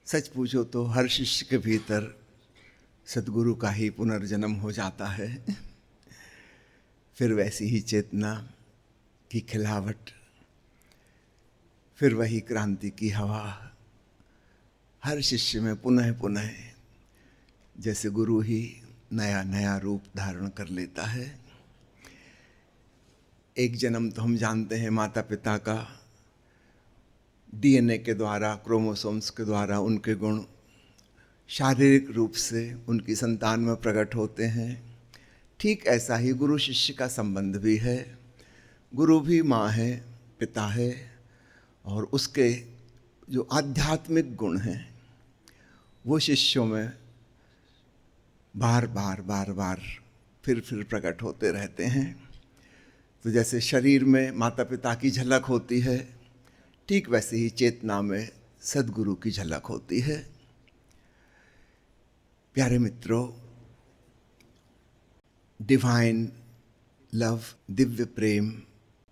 सच पूछो तो हर शिष्य के भीतर सद्गुरु का ही पुनर्जन्म हो जाता है। फिर वैसी ही चेतना की खिलावट, फिर वही क्रांति की हवा हर शिष्य में पुनः पुनः जैसे गुरु ही नया नया रूप धारण कर लेता है। एक जन्म तो हम जानते हैं माता पिता का, डीएनए के द्वारा, क्रोमोसोम्स के द्वारा उनके गुण शारीरिक रूप से उनकी संतान में प्रकट होते हैं। ठीक ऐसा ही गुरु शिष्य का संबंध भी है। गुरु भी माँ है, पिता है, और उसके जो आध्यात्मिक गुण हैं वो शिष्यों में बार बार फिर प्रकट होते रहते हैं। तो जैसे शरीर में माता पिता की झलक होती है, ठीक वैसे ही चेतना में सद्गुरु की झलक होती है। प्यारे मित्रों, डिवाइन लव, दिव्य प्रेम,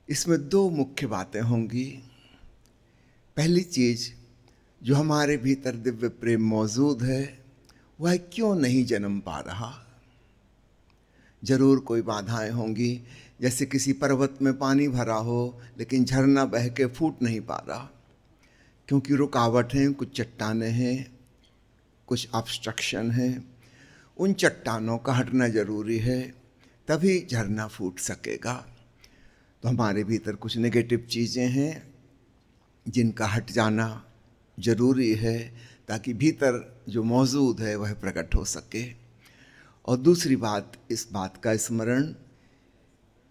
इसमें दो मुख्य बातें होंगी। पहली चीज, जो हमारे भीतर दिव्य प्रेम मौजूद है वह क्यों नहीं जन्म पा रहा। जरूर कोई बाधाएं होंगी, जैसे किसी पर्वत में पानी भरा हो लेकिन झरना बह के फूट नहीं पा रहा, क्योंकि रुकावट हैं, कुछ चट्टानें हैं, कुछ ऑब्स्ट्रक्शन है। उन चट्टानों का हटना जरूरी है, तभी झरना फूट सकेगा। तो हमारे भीतर कुछ नेगेटिव चीज़ें हैं जिनका हट जाना जरूरी है, ताकि भीतर जो मौजूद है वह प्रकट हो सके। और दूसरी बात, इस बात का स्मरण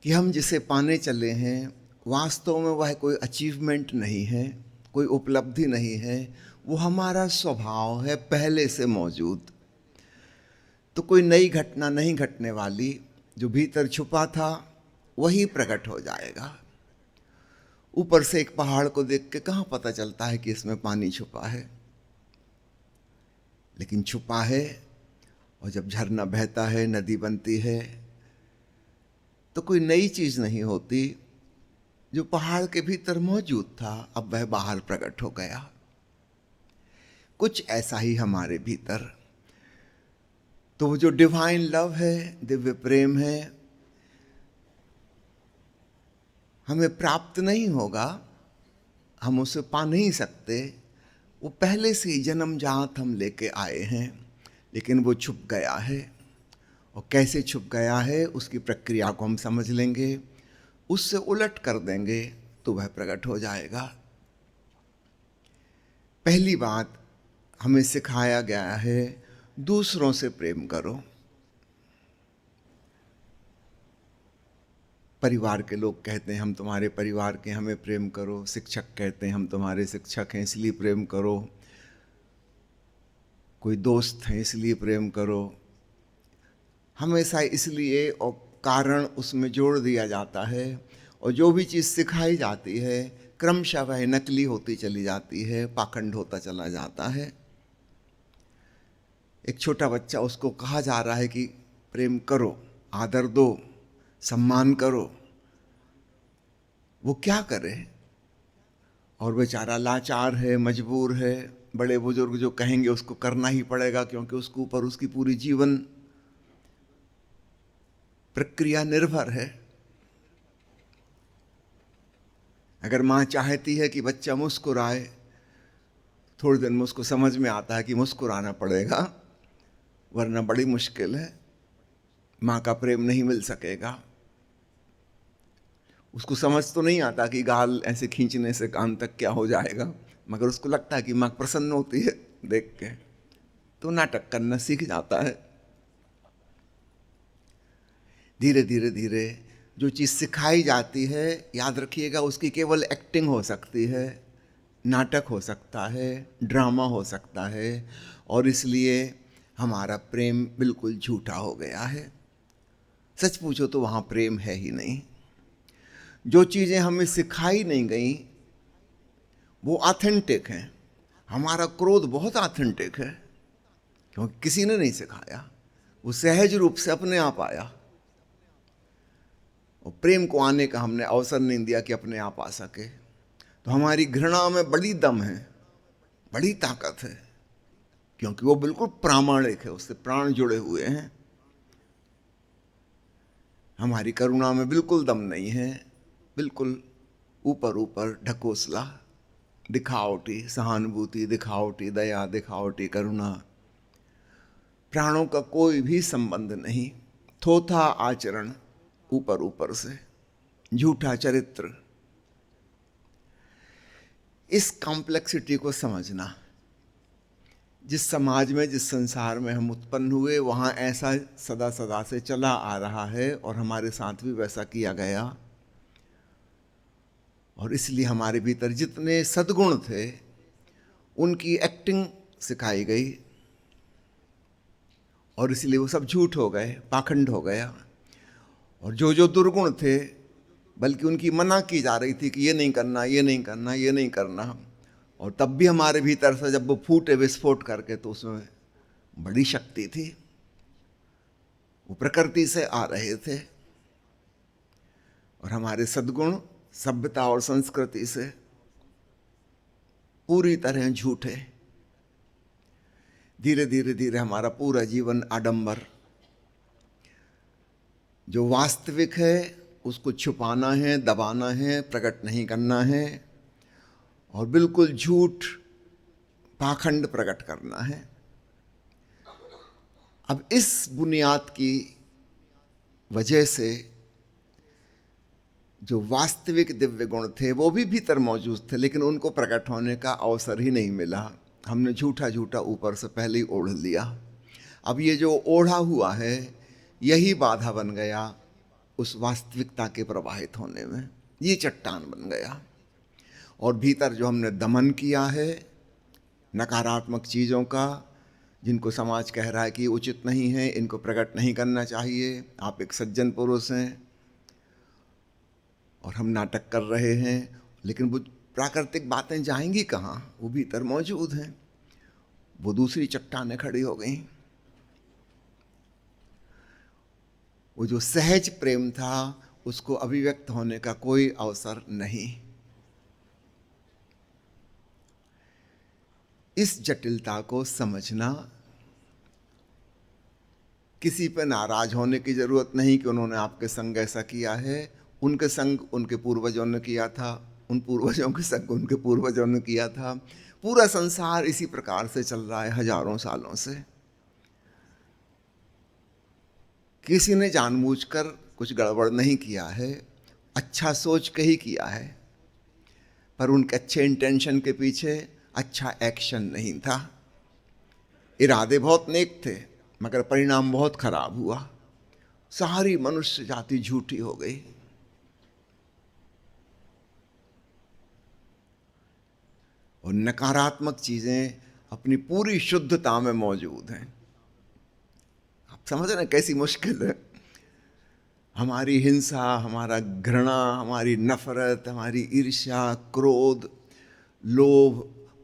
कि हम जिसे पाने चले हैं वास्तव में वह कोई अचीवमेंट नहीं है, कोई उपलब्धि नहीं है, वो हमारा स्वभाव है पहले से मौजूद। तो कोई नई घटना नहीं घटने वाली, जो भीतर छुपा था वही प्रकट हो जाएगा। ऊपर से एक पहाड़ को देख के कहाँ पता चलता है कि इसमें पानी छुपा है, लेकिन छुपा है। और जब झरना बहता है, नदी बनती है, तो कोई नई चीज नहीं होती, जो पहाड़ के भीतर मौजूद था अब वह बाहर प्रकट हो गया। कुछ ऐसा ही हमारे भीतर। तो वो जो डिवाइन लव है, दिव्य प्रेम है, हमें प्राप्त नहीं होगा, हम उसे पा नहीं सकते। वो पहले से ही जन्मजात हम लेके आए हैं, लेकिन वो छुप गया है। और कैसे छुप गया है उसकी प्रक्रिया को हम समझ लेंगे, उससे उलट कर देंगे तो वह प्रकट हो जाएगा। पहली बात, हमें सिखाया गया है दूसरों से प्रेम करो। परिवार के लोग कहते हैं हम तुम्हारे परिवार के, हमें प्रेम करो। शिक्षक कहते हैं हम तुम्हारे शिक्षक हैं इसलिए प्रेम करो। कोई दोस्त हैं इसलिए प्रेम करो। हमेशा इसलिए और कारण उसमें जोड़ दिया जाता है, और जो भी चीज़ सिखाई जाती है क्रमशः वह नकली होती चली जाती है, पाखंड होता चला जाता है। एक छोटा बच्चा, उसको कहा जा रहा है कि प्रेम करो, आदर दो, सम्मान करो, वो क्या करे? और बेचारा लाचार है, मजबूर है। बड़े बुजुर्ग जो कहेंगे उसको करना ही पड़ेगा, क्योंकि उसके ऊपर उसकी पूरी जीवन प्रक्रिया निर्भर है। अगर माँ चाहती है कि बच्चा मुस्कुराए, थोड़ी देर में उसको समझ में आता है कि मुस्कुराना पड़ेगा, वरना बड़ी मुश्किल है, माँ का प्रेम नहीं मिल सकेगा। उसको समझ तो नहीं आता कि गाल ऐसे खींचने से कान तक क्या हो जाएगा, मगर उसको लगता है कि माँ प्रसन्न होती है देख के, तो नाटक करना सीख जाता है। धीरे धीरे धीरे जो चीज़ सिखाई जाती है, याद रखिएगा, उसकी केवल एक्टिंग हो सकती है, नाटक हो सकता है, ड्रामा हो सकता है, और इसलिए हमारा प्रेम बिल्कुल झूठा हो गया है। सच पूछो तो वहाँ प्रेम है ही नहीं। जो चीज़ें हमें सिखाई नहीं गई वो ऑथेंटिक हैं। हमारा क्रोध बहुत ऑथेंटिक है, क्योंकि किसी ने नहीं सिखाया, वो सहज रूप से अपने आप आया। और प्रेम को आने का हमने अवसर नहीं दिया कि अपने आप आ सके। तो हमारी घृणा में बड़ी दम है, बड़ी ताकत है, क्योंकि वो बिल्कुल प्रामाणिक है, उससे प्राण जुड़े हुए हैं। हमारी करुणा में बिल्कुल दम नहीं है, बिल्कुल ऊपर ऊपर ढकोसला, दिखावटी सहानुभूति, दिखावटी दया, दिखावटी करुणा, प्राणों का कोई भी संबंध नहीं, थोथा आचरण, ऊपर ऊपर से झूठा चरित्र। इस कॉम्प्लेक्सिटी को समझना, जिस समाज में, जिस संसार में हम उत्पन्न हुए, वहाँ ऐसा सदा सदा से चला आ रहा है और हमारे साथ भी वैसा किया गया। और इसलिए हमारे भीतर जितने सद्गुण थे उनकी एक्टिंग सिखाई गई और इसलिए वो सब झूठ हो गए, पाखंड हो गया। और जो जो दुर्गुण थे, बल्कि उनकी मना की जा रही थी कि ये नहीं करना, ये नहीं करना, ये नहीं करना। और तब भी हमारे भीतर से जब वो फूटे विस्फोट करके, तो उसमें बड़ी शक्ति थी, वो प्रकृति से आ रहे थे। और हमारे सद्गुण सभ्यता और संस्कृति से पूरी तरह झूठे। धीरे धीरे धीरे हमारा पूरा जीवन आडंबर, जो वास्तविक है उसको छुपाना है, दबाना है, प्रकट नहीं करना है, और बिल्कुल झूठ पाखंड प्रकट करना है। अब इस बुनियाद की वजह से जो वास्तविक दिव्य गुण थे वो भी भीतर मौजूद थे, लेकिन उनको प्रकट होने का अवसर ही नहीं मिला। हमने झूठा झूठा ऊपर से पहले ही ओढ़ लिया। अब ये जो ओढ़ा हुआ है यही बाधा बन गया उस वास्तविकता के प्रवाहित होने में, ये चट्टान बन गया। और भीतर जो हमने दमन किया है नकारात्मक चीज़ों का, जिनको समाज कह रहा है कि उचित नहीं है, इनको प्रकट नहीं करना चाहिए, आप एक सज्जन पुरुष हैं, और हम नाटक कर रहे हैं, लेकिन वो प्राकृतिक बातें जाएंगी कहाँ, वो भीतर मौजूद हैं। वो दूसरी चट्टानें खड़ी हो गई। वो जो सहज प्रेम था उसको अभिव्यक्त होने का कोई अवसर नहीं। इस जटिलता को समझना, किसी पे नाराज होने की जरूरत नहीं कि उन्होंने आपके संग ऐसा किया है। उनके संग उनके पूर्वजों ने किया था, उन पूर्वजों के संग उनके पूर्वजों ने किया था। पूरा संसार इसी प्रकार से चल रहा है हजारों सालों से। किसी ने जानबूझकर कुछ गड़बड़ नहीं किया है, अच्छा सोच के ही किया है, पर उनके अच्छे इंटेंशन के पीछे अच्छा एक्शन नहीं था। इरादे बहुत नेक थे मगर परिणाम बहुत खराब हुआ। सारी मनुष्य जाति झूठी हो गई। और नकारात्मक चीजें अपनी पूरी शुद्धता में मौजूद हैं। आप समझ रहे हैं कैसी मुश्किल है। हमारी हिंसा, हमारा घृणा, हमारी नफरत, हमारी ईर्ष्या, क्रोध, लोभ,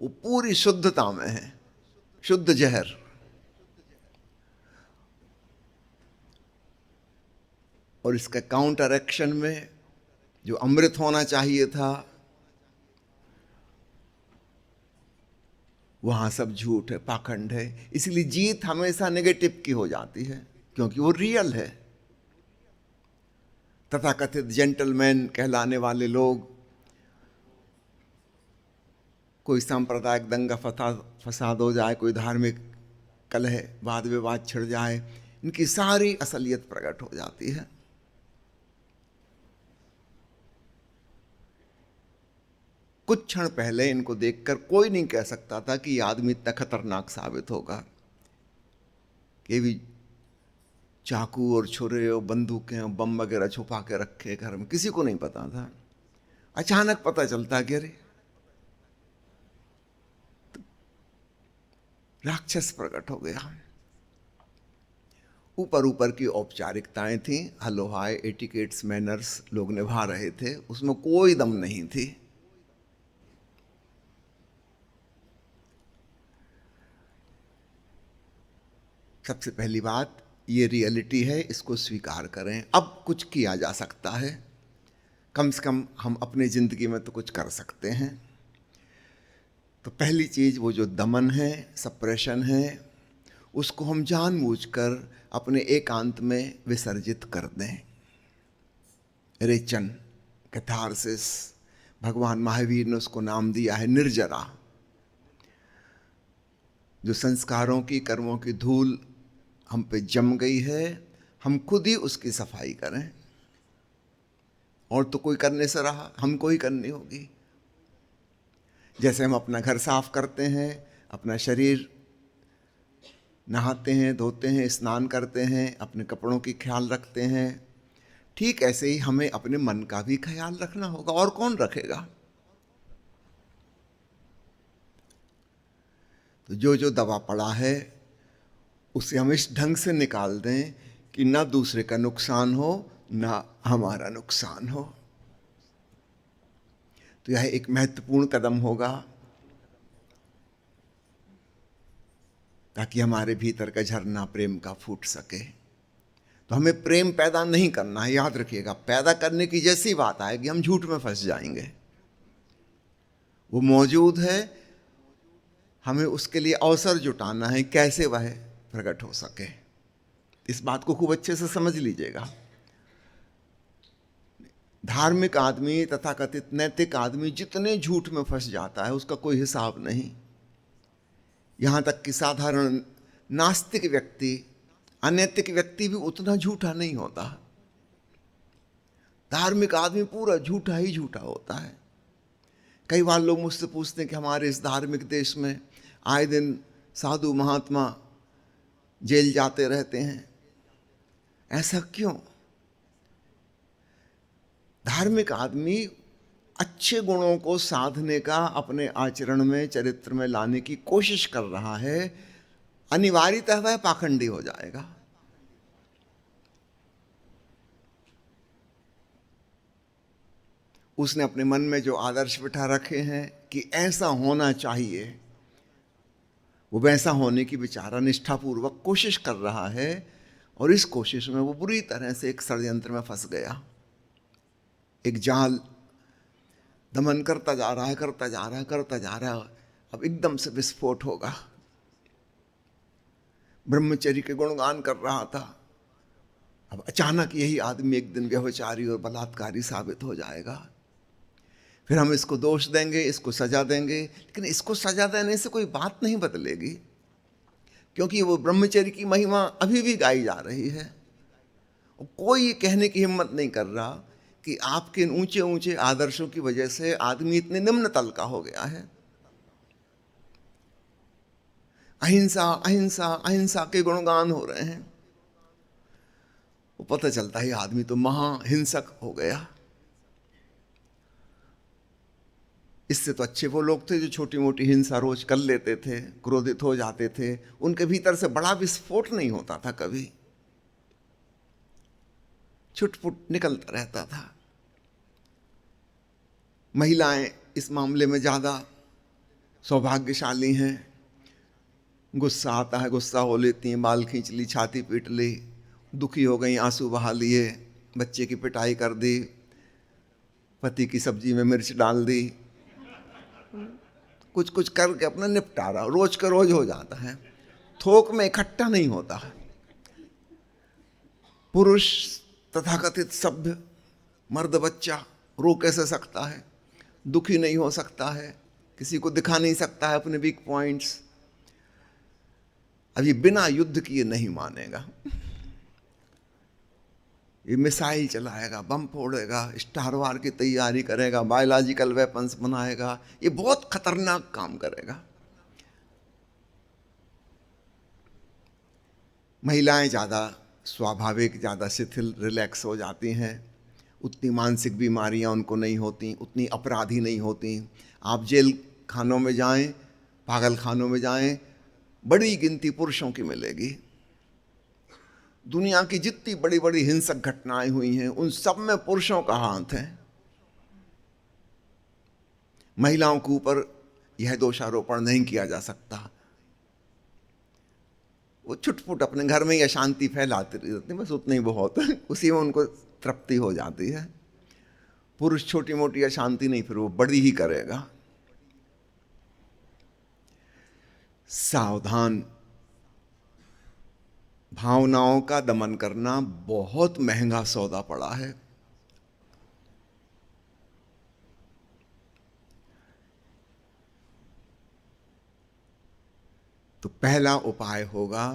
वो पूरी शुद्धता में है, शुद्ध जहर। और इसका काउंटर एक्शन में जो अमृत होना चाहिए था, वहां सब झूठ है, पाखंड है। इसलिए जीत हमेशा नेगेटिव की हो जाती है, क्योंकि वो रियल है। तथाकथित जेंटलमैन कहलाने वाले लोग, कोई सांप्रदायिक दंगा फसाद हो जाए, कोई धार्मिक कलह वाद विवाद छिड़ जाए, इनकी सारी असलियत प्रकट हो जाती है। कुछ क्षण पहले इनको देखकर कोई नहीं कह सकता था कि ये आदमी इतना खतरनाक साबित होगा। कि भी चाकू और छुरे और बंदूकें और बम वगैरह छुपा के रखे घर में, किसी को नहीं पता था। अचानक पता चलता कि अरे राक्षस प्रकट हो गया। ऊपर ऊपर की औपचारिकताएं थी, हेलो हाय, एटिकेट्स, मैनर्स लोग निभा रहे थे, उसमें कोई दम नहीं थी। सबसे पहली बात, ये रियलिटी है, इसको स्वीकार करें। अब कुछ किया जा सकता है, कम से कम हम अपनी जिंदगी में तो कुछ कर सकते हैं। तो पहली चीज वो जो दमन है, सप्रेशन है, उसको हम जानबूझकर अपने एकांत में विसर्जित कर दें। रेचन, कैथारसिस, भगवान महावीर ने उसको नाम दिया है निर्जरा। जो संस्कारों की, कर्मों की धूल हम पे जम गई है, हम खुद ही उसकी सफाई करें। और तो कोई करने से रहा, हमको ही करनी होगी। जैसे हम अपना घर साफ करते हैं, अपना शरीर नहाते हैं, धोते हैं, स्नान करते हैं, अपने कपड़ों की ख्याल रखते हैं, ठीक ऐसे ही हमें अपने मन का भी ख्याल रखना होगा। और कौन रखेगा? तो जो जो दबा पड़ा है उसे हम इस ढंग से निकाल दें कि ना दूसरे का नुकसान हो, ना हमारा नुकसान हो। तो यह एक महत्वपूर्ण कदम होगा ताकि हमारे भीतर का झरना प्रेम का फूट सके। तो हमें प्रेम पैदा नहीं करना है, याद रखिएगा। पैदा करने की जैसी बात आएगी हम झूठ में फंस जाएंगे। वो मौजूद है, हमें उसके लिए अवसर जुटाना है, कैसे वह प्रकट हो सके। इस बात को खूब अच्छे से समझ लीजिएगा। धार्मिक आदमी, तथाकथित नैतिक आदमी जितने झूठ में फंस जाता है उसका कोई हिसाब नहीं। यहां तक कि साधारण नास्तिक व्यक्ति, अनैतिक व्यक्ति भी उतना झूठा नहीं होता। धार्मिक आदमी पूरा झूठा ही झूठा होता है। कई बार लोग मुझसे पूछते हैं कि हमारे इस धार्मिक देश में आए दिन साधु महात्मा जेल जाते रहते हैं, ऐसा क्यों? धार्मिक आदमी अच्छे गुणों को साधने का अपने आचरण में, चरित्र में लाने की कोशिश कर रहा है, अनिवार्यतः वह पाखंडी हो जाएगा। उसने अपने मन में जो आदर्श बिठा रखे हैं कि ऐसा होना चाहिए, वो वैसा होने की बेचारा निष्ठापूर्वक कोशिश कर रहा है, और इस कोशिश में वो बुरी तरह से एक षड्यंत्र में फंस गया। एक जाल दमन करता जा रहा है, करता जा रहा है, करता जा रहा है, अब एकदम से विस्फोट होगा। ब्रह्मचर्य के गुणगान कर रहा था, अब अचानक यही आदमी एक दिन व्यभिचारी और बलात्कारी साबित हो जाएगा। फिर हम इसको दोष देंगे, इसको सजा देंगे, लेकिन इसको सजा देने से कोई बात नहीं बदलेगी, क्योंकि वो ब्रह्मचर्य की महिमा अभी भी गाई जा रही है। और कोई ये कहने की हिम्मत नहीं कर रहा कि आपके इन ऊंचे ऊंचे आदर्शों की वजह से आदमी इतने निम्न तल का हो गया है। अहिंसा अहिंसा अहिंसा के गुणगान हो रहे हैं, वो पता चलता है आदमी तो महाहिंसक हो गया। इससे तो अच्छे वो लोग थे जो छोटी मोटी हिंसा रोज कर लेते थे, क्रोधित हो जाते थे, उनके भीतर से बड़ा विस्फोट नहीं होता था, कभी छुटपुट निकलता रहता था। महिलाएं इस मामले में ज्यादा सौभाग्यशाली हैं। गुस्सा आता है, गुस्सा हो लेती हैं, बाल खींच ली, छाती पीट ली, दुखी हो गई, आंसू बहा लिए, बच्चे की पिटाई कर दी, पति की सब्जी में मिर्च डाल दी, कुछ कुछ करके अपना निपटारा रोज का रोज हो जाता है, थोक में इकट्ठा नहीं होता है। पुरुष तथाकथित सभ्य मर्द बच्चा रो कैसे सकता है, दुखी नहीं हो सकता है, किसी को दिखा नहीं सकता है अपने वीक पॉइंट्स। अब ये बिना युद्ध किए नहीं मानेगा, ये मिसाइल चलाएगा, बम फोड़ेगा, स्टार वार की तैयारी करेगा, बायोलॉजिकल वेपन्स बनाएगा, ये बहुत खतरनाक काम करेगा। महिलाएं ज़्यादा स्वाभाविक, ज़्यादा शिथिल, रिलैक्स हो जाती हैं, उतनी मानसिक बीमारियां उनको नहीं होती, उतनी अपराधी नहीं होती। आप जेल खानों में जाएं, पागल खानों में जाएं, बड़ी गिनती पुरुषों की मिलेगी। दुनिया की जितनी बड़ी बड़ी हिंसक घटनाएं हुई हैं उन सब में पुरुषों का हाथ है। महिलाओं के ऊपर यह दोषारोपण नहीं किया जा सकता, वो छुटपुट अपने घर में ही अशांति फैलाती रहती, बस उतना ही बहुत, उसी में उनको तृप्ति हो जाती है। पुरुष छोटी मोटी अशांति नहीं, फिर वो बड़ी ही करेगा। सावधान। भावनाओं का दमन करना बहुत महंगा सौदा पड़ा है। तो पहला उपाय होगा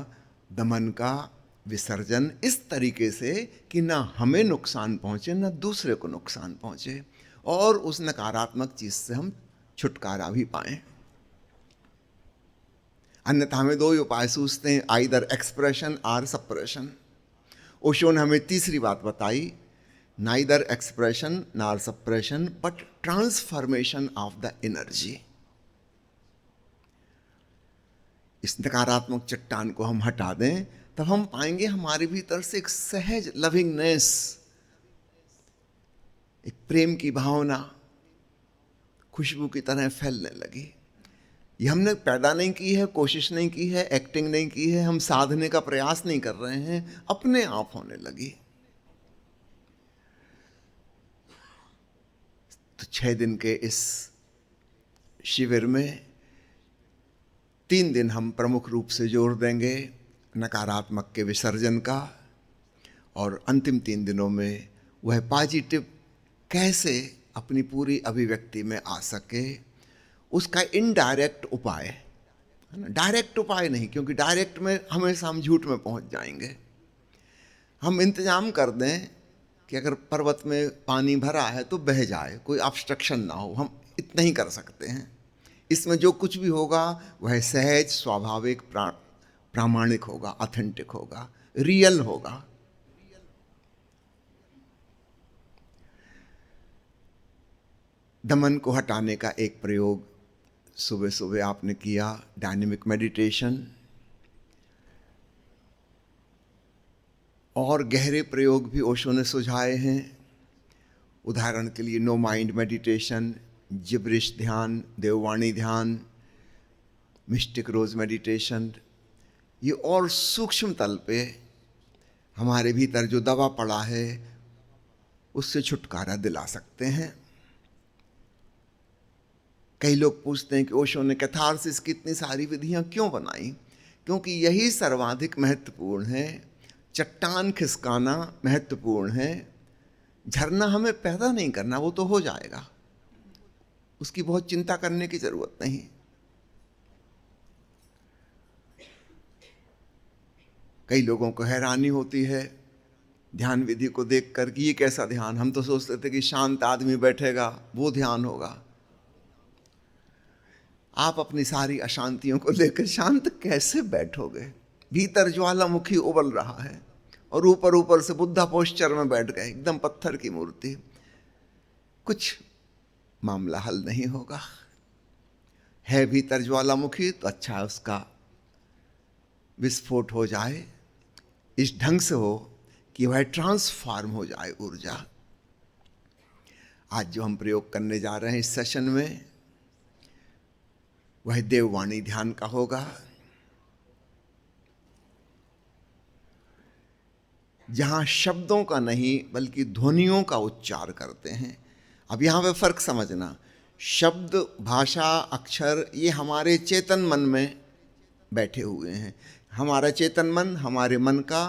दमन का विसर्जन, इस तरीके से कि ना हमें नुकसान पहुंचे ना दूसरे को नुकसान पहुंचे, और उस नकारात्मक चीज से हम छुटकारा भी पाएं। अन्यथा हमें दो ही उपाय सूझते हैं, आइदर एक्सप्रेशन और सप्रेशन। ओशो ने हमें तीसरी बात बताई, neither expression nor suppression but transformation of the energy. इस नकारात्मक चट्टान को हम हटा दें, तब हम पाएंगे हमारे भीतर से एक सहज लविंगनेस, एक प्रेम की भावना खुशबू की तरह फैलने लगी। ये हमने पैदा नहीं की है, कोशिश नहीं की है, एक्टिंग नहीं की है, हम साधने का प्रयास नहीं कर रहे हैं, अपने आप होने लगी। तो 6 दिन के इस शिविर में 3 दिन हम प्रमुख रूप से जोर देंगे नकारात्मक के विसर्जन का, और अंतिम 3 दिनों में वह पॉजिटिव कैसे अपनी पूरी अभिव्यक्ति में आ सके, उसका इनडायरेक्ट उपाय है ना। डायरेक्ट उपाय नहीं, क्योंकि डायरेक्ट में हमेशा हम झूठ में पहुंच जाएंगे। हम इंतजाम कर दें कि अगर पर्वत में पानी भरा है तो बह जाए, कोई ऑब्स्ट्रक्शन ना हो, हम इतना ही कर सकते हैं। इसमें जो कुछ भी होगा वह सहज, स्वाभाविक, प्रामाणिक होगा, ऑथेंटिक होगा, रियल होगा। दमन को हटाने का एक प्रयोग सुबह सुबह आपने किया, डायनेमिक मेडिटेशन, और गहरे प्रयोग भी ओशो ने सुझाए हैं। उदाहरण के लिए नो माइंड मेडिटेशन, जिब्रिश ध्यान, देववाणी ध्यान, मिस्टिक रोज मेडिटेशन। ये और सूक्ष्म तल पे हमारे भीतर जो दबा पड़ा है उससे छुटकारा दिला सकते हैं। कई लोग पूछते हैं कि ओशो ने कैथारसिस की इतनी सारी विधियां क्यों बनाई? क्योंकि यही सर्वाधिक महत्वपूर्ण है। चट्टान खिसकाना महत्वपूर्ण है, झरना हमें पैदा नहीं करना, वो तो हो जाएगा, उसकी बहुत चिंता करने की जरूरत नहीं। कई लोगों को हैरानी होती है ध्यान विधि को देखकर कि ये कैसा ध्यान, हम तो सोचते थे कि शांत आदमी बैठेगा वो ध्यान होगा। आप अपनी सारी अशांतियों को लेकर शांत कैसे बैठोगे? भीतर ज्वालामुखी उबल रहा है और ऊपर ऊपर से बुद्धा पोस्चर में बैठ गए, एकदम पत्थर की मूर्ति, कुछ मामला हल नहीं होगा। है भीतर ज्वालामुखी तो अच्छा है उसका विस्फोट हो जाए, इस ढंग से हो कि वह ट्रांसफॉर्म हो जाए ऊर्जा। आज जो हम प्रयोग करने जा रहे हैं इस सेशन में, वह देववाणी ध्यान का होगा, जहां शब्दों का नहीं बल्कि ध्वनियों का उच्चार करते हैं। अब यहां पे फर्क समझना, शब्द, भाषा, अक्षर ये हमारे चेतन मन में बैठे हुए हैं। हमारा चेतन मन हमारे मन का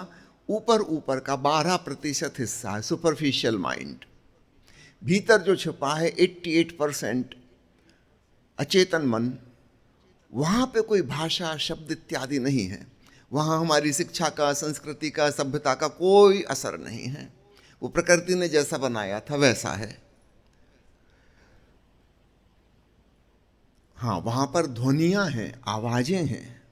ऊपर ऊपर का 12% हिस्सा है, सुपरफिशियल माइंड। भीतर जो छुपा है 88% अचेतन मन, वहाँ पे कोई भाषा, शब्द इत्यादि नहीं है। वहाँ हमारी शिक्षा का, संस्कृति का, सभ्यता का कोई असर नहीं है। वो प्रकृति ने जैसा बनाया था वैसा है। हाँ, वहाँ पर ध्वनियाँ हैं, आवाज़ें हैं।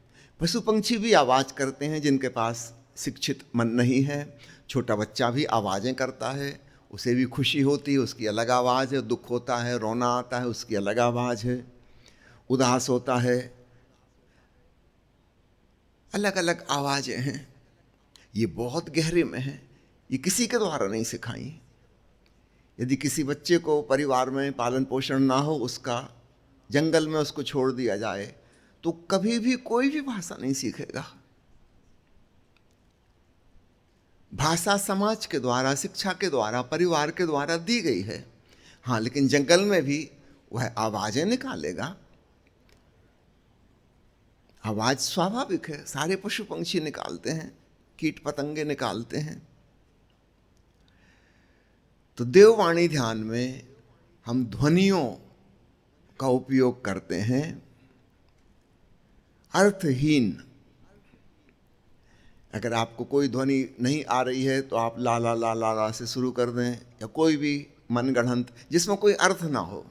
पशु पंछी भी आवाज़ करते हैं जिनके पास शिक्षित मन नहीं है। छोटा बच्चा भी आवाज़ें करता है, उसे भी खुशी होती है, उसकी अलग आवाज़ है। दुख होता है, रोना आता है, उसकी अलग आवाज़ है। उदास होता है, अलग अलग आवाज़ें हैं। ये बहुत गहरे में है, ये किसी के द्वारा नहीं सिखाई। यदि किसी बच्चे को परिवार में पालन पोषण ना हो, उसका जंगल में उसको छोड़ दिया जाए, तो कभी भी कोई भी भाषा नहीं सीखेगा। भाषा समाज के द्वारा, शिक्षा के द्वारा, परिवार के द्वारा दी गई है। हाँ, लेकिन जंगल में भी वह आवाज़ें निकालेगा। आवाज स्वाभाविक है, सारे पशु पंछी निकालते हैं, कीट पतंगे निकालते हैं। तो देववाणी ध्यान में हम ध्वनियों का उपयोग करते हैं, अर्थहीन। अगर आपको कोई ध्वनि नहीं आ रही है तो आप ला ला ला ला ला से शुरू कर दें, या कोई भी मनगढ़ंत जिसमें कोई अर्थ ना हो,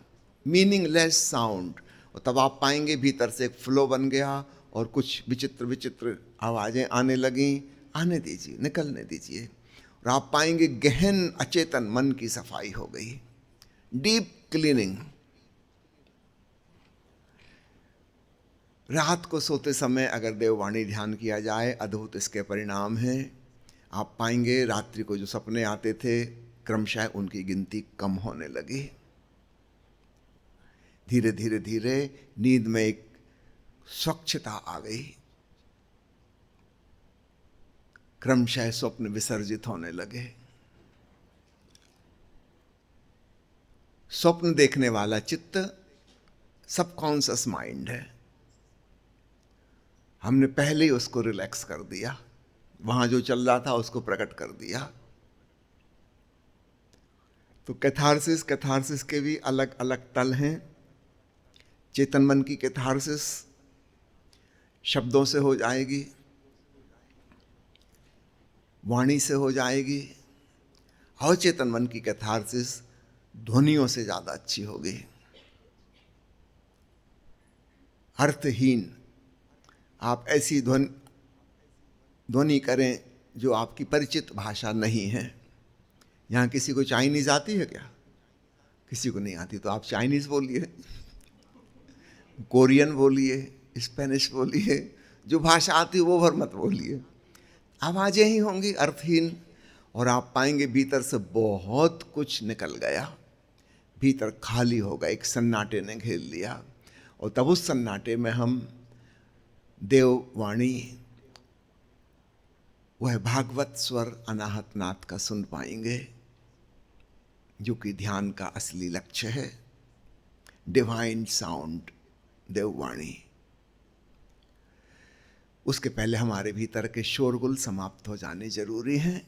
मीनिंगलेस साउंड, और तब आप पाएंगे भीतर से एक फ्लो बन गया और कुछ विचित्र विचित्र आवाज़ें आने लगीं। आने दीजिए, निकलने दीजिए, और आप पाएंगे गहन अचेतन मन की सफाई हो गई, डीप क्लीनिंग। रात को सोते समय अगर देववाणी ध्यान किया जाए, अद्भुत इसके परिणाम हैं। आप पाएंगे रात्रि को जो सपने आते थे, क्रमशः उनकी गिनती कम होने लगी। धीरे धीरे धीरे नींद में एक स्वच्छता आ गई, क्रमशः स्वप्न विसर्जित होने लगे। स्वप्न देखने वाला चित्त सबकॉन्शियस माइंड है, हमने पहले ही उसको रिलैक्स कर दिया, वहां जो चल रहा था उसको प्रकट कर दिया। तो कैथारसिस के भी अलग अलग तल हैं। चेतन मन की कैथारसिस शब्दों से हो जाएगी, वाणी से हो जाएगी, और चेतन मन की कैथारसिस ध्वनियों से ज्यादा अच्छी होगी। अर्थहीन आप ऐसी ध्वनि करें जो आपकी परिचित भाषा नहीं है। यहाँ किसी को चाइनीज आती है क्या? किसी को नहीं आती, तो आप चाइनीज बोलिए, कोरियन बोलिए, स्पेनिश बोलिए, जो भाषा आती है वो भर मत बोलिए। आवाजें ही होंगी अर्थहीन, और आप पाएंगे भीतर से बहुत कुछ निकल गया, भीतर खाली होगा, एक सन्नाटे ने घेर लिया। और तब उस सन्नाटे में हम देववाणी, वह भागवत स्वर अनाहत नाथ का सुन पाएंगे, जो कि ध्यान का असली लक्ष्य है, डिवाइन साउंड, देववाणी। उसके पहले हमारे भीतर के शोरगुल समाप्त हो जाने जरूरी हैं।